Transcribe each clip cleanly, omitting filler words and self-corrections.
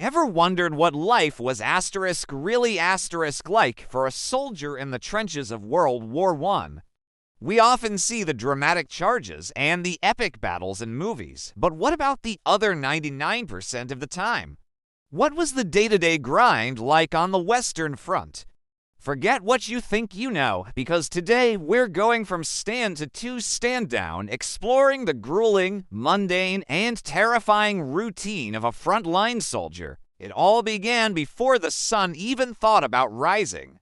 Ever wondered what life was really like for a soldier in the trenches of World War I? We often see the dramatic charges and the epic battles in movies, but what about the other 99% of the time? What was the day-to-day grind like on the Western Front? Forget what you think you know, because today we're going from stand to stand down, exploring the grueling, mundane, and terrifying routine of a frontline soldier. It all began before the sun even thought about rising.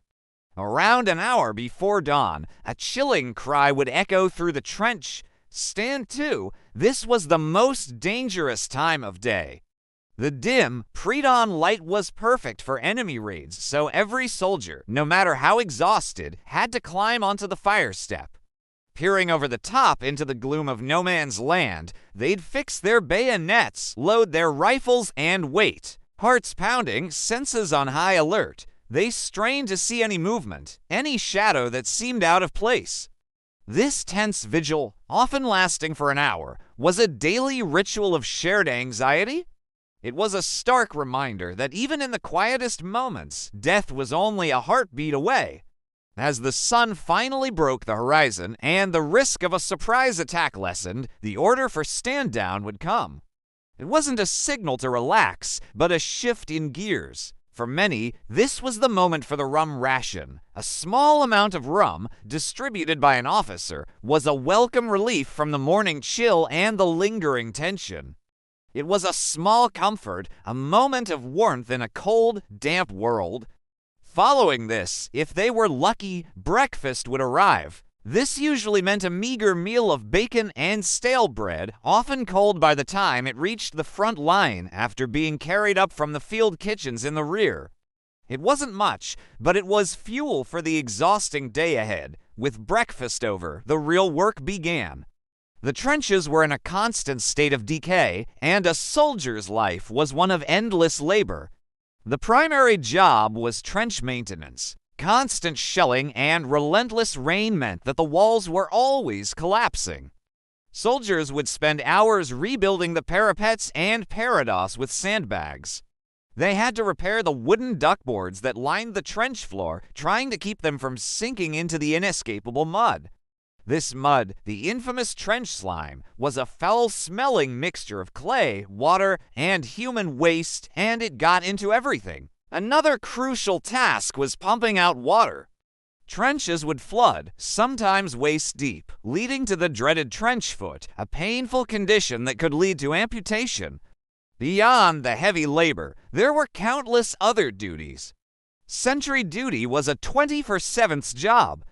Around an hour before dawn, a chilling cry would echo through the trench. Stand to. This was the most dangerous time of day. The dim, pre-dawn light was perfect for enemy raids, so every soldier, no matter how exhausted, had to climb onto the fire step. Peering over the top into the gloom of no man's land, they'd fix their bayonets, load their rifles, and wait. Hearts pounding, senses on high alert, they strained to see any movement, any shadow that seemed out of place. This tense vigil, often lasting for an hour, was a daily ritual of shared anxiety. It was a stark reminder that even in the quietest moments, death was only a heartbeat away. As the sun finally broke the horizon and the risk of a surprise attack lessened, the order for stand down would come. It wasn't a signal to relax, but a shift in gears. For many, this was the moment for the rum ration. A small amount of rum, distributed by an officer, was a welcome relief from the morning chill and the lingering tension. It was a small comfort, a moment of warmth in a cold, damp world. Following this, if they were lucky, breakfast would arrive. This usually meant a meager meal of bacon and stale bread, often cold by the time it reached the front line after being carried up from the field kitchens in the rear. It wasn't much, but it was fuel for the exhausting day ahead. With breakfast over, the real work began. The trenches were in a constant state of decay, and a soldier's life was one of endless labor. The primary job was trench maintenance. Constant shelling and relentless rain meant that the walls were always collapsing. Soldiers would spend hours rebuilding the parapets and parados with sandbags. They had to repair the wooden duckboards that lined the trench floor, trying to keep them from sinking into the inescapable mud. This mud, the infamous trench slime, was a foul-smelling mixture of clay, water, and human waste, and it got into everything. Another crucial task was pumping out water. Trenches would flood, sometimes waist-deep, leading to the dreaded trench foot, a painful condition that could lead to amputation. Beyond the heavy labor, there were countless other duties. Sentry duty was a 24/7 job.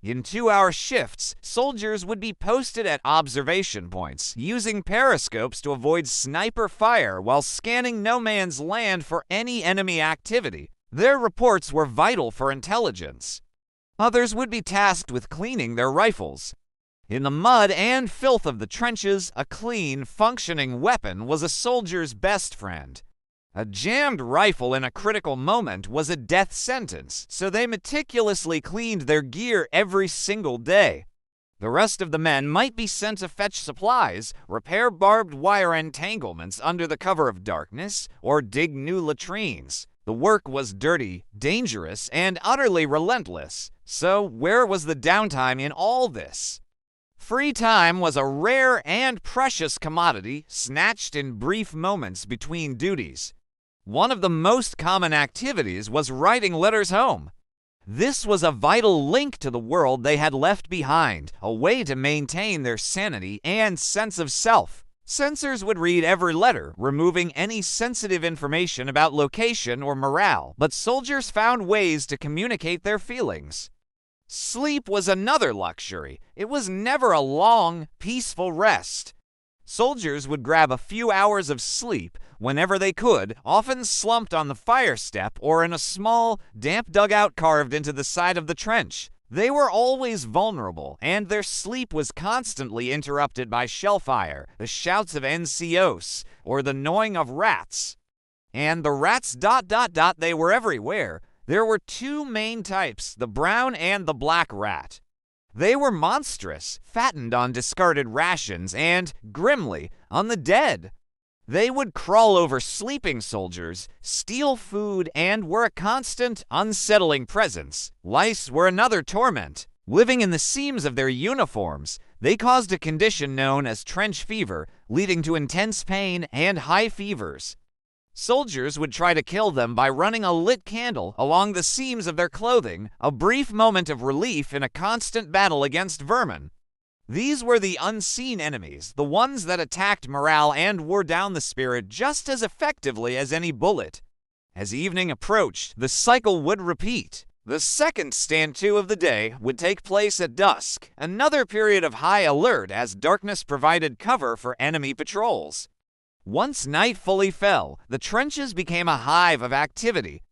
In 2-hour shifts, soldiers would be posted at observation points, using periscopes to avoid sniper fire while scanning no man's land for any enemy activity. Their reports were vital for intelligence. Others would be tasked with cleaning their rifles. In the mud and filth of the trenches, a clean, functioning weapon was a soldier's best friend. A jammed rifle in a critical moment was a death sentence, so they meticulously cleaned their gear every single day. The rest of the men might be sent to fetch supplies, repair barbed wire entanglements under the cover of darkness, or dig new latrines. The work was dirty, dangerous, and utterly relentless. So where was the downtime in all this? Free time was a rare and precious commodity, snatched in brief moments between duties. One of the most common activities was writing letters home. This was a vital link to the world they had left behind, a way to maintain their sanity and sense of self. Censors would read every letter, removing any sensitive information about location or morale, but soldiers found ways to communicate their feelings. Sleep was another luxury. It was never a long, peaceful rest. Soldiers would grab a few hours of sleep whenever they could, often slumped on the fire step or in a small, damp dugout carved into the side of the trench. They were always vulnerable, and their sleep was constantly interrupted by shell fire, the shouts of NCOs, or the gnawing of rats. And the rats ... they were everywhere. There were two main types, the brown and the black rat. They were monstrous, fattened on discarded rations and, grimly, on the dead. They would crawl over sleeping soldiers, steal food, and were a constant, unsettling presence. Lice were another torment. Living in the seams of their uniforms, they caused a condition known as trench fever, leading to intense pain and high fevers. Soldiers would try to kill them by running a lit candle along the seams of their clothing, a brief moment of relief in a constant battle against vermin. These were the unseen enemies, the ones that attacked morale and wore down the spirit just as effectively as any bullet. As evening approached, the cycle would repeat. The second stand-to of the day would take place at dusk, another period of high alert as darkness provided cover for enemy patrols. Once night fully fell, the trenches became a hive of activity.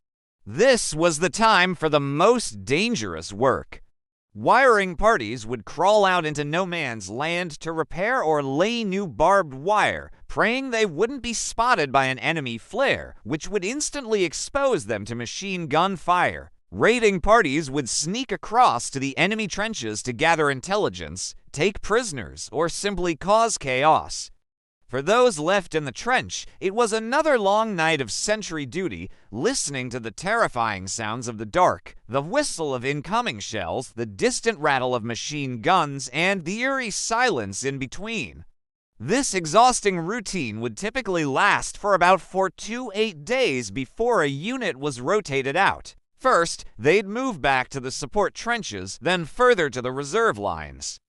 This was the time for the most dangerous work. Wiring parties would crawl out into no man's land to repair or lay new barbed wire, praying they wouldn't be spotted by an enemy flare, which would instantly expose them to machine gun fire. Raiding parties would sneak across to the enemy trenches to gather intelligence, take prisoners, or simply cause chaos. For those left in the trench, it was another long night of sentry duty, listening to the terrifying sounds of the dark, the whistle of incoming shells, the distant rattle of machine guns, and the eerie silence in between. This exhausting routine would typically last for about 4 to 8 days before a unit was rotated out. First, they'd move back to the support trenches, then further to the reserve lines.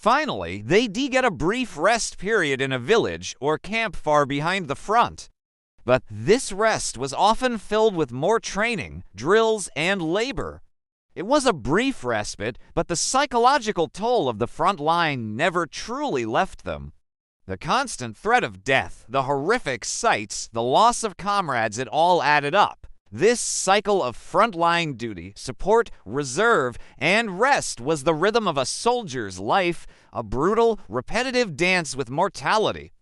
Finally, they'd get a brief rest period in a village or camp far behind the front. But this rest was often filled with more training, drills, and labor. It was a brief respite, but the psychological toll of the front line never truly left them. The constant threat of death, the horrific sights, the loss of comrades, it all added up. This cycle of frontline duty, support, reserve, and rest was the rhythm of a soldier's life, a brutal, repetitive dance with mortality.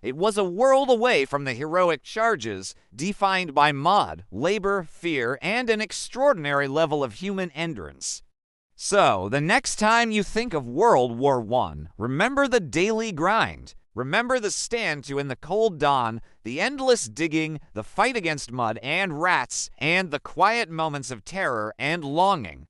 It was a world away from the heroic charges, defined by mud, labor, fear, and an extraordinary level of human endurance. So, the next time you think of World War I, remember the daily grind. Remember the stand-to in the cold dawn, the endless digging, the fight against mud and rats, and the quiet moments of terror and longing.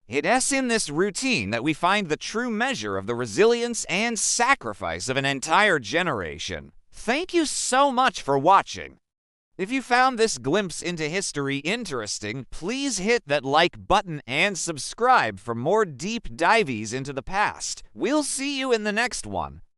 It's in this routine that we find the true measure of the resilience and sacrifice of an entire generation. Thank you so much for watching. If you found this glimpse into history interesting, please hit that like button and subscribe for more deep dives into the past. We'll see you in the next one.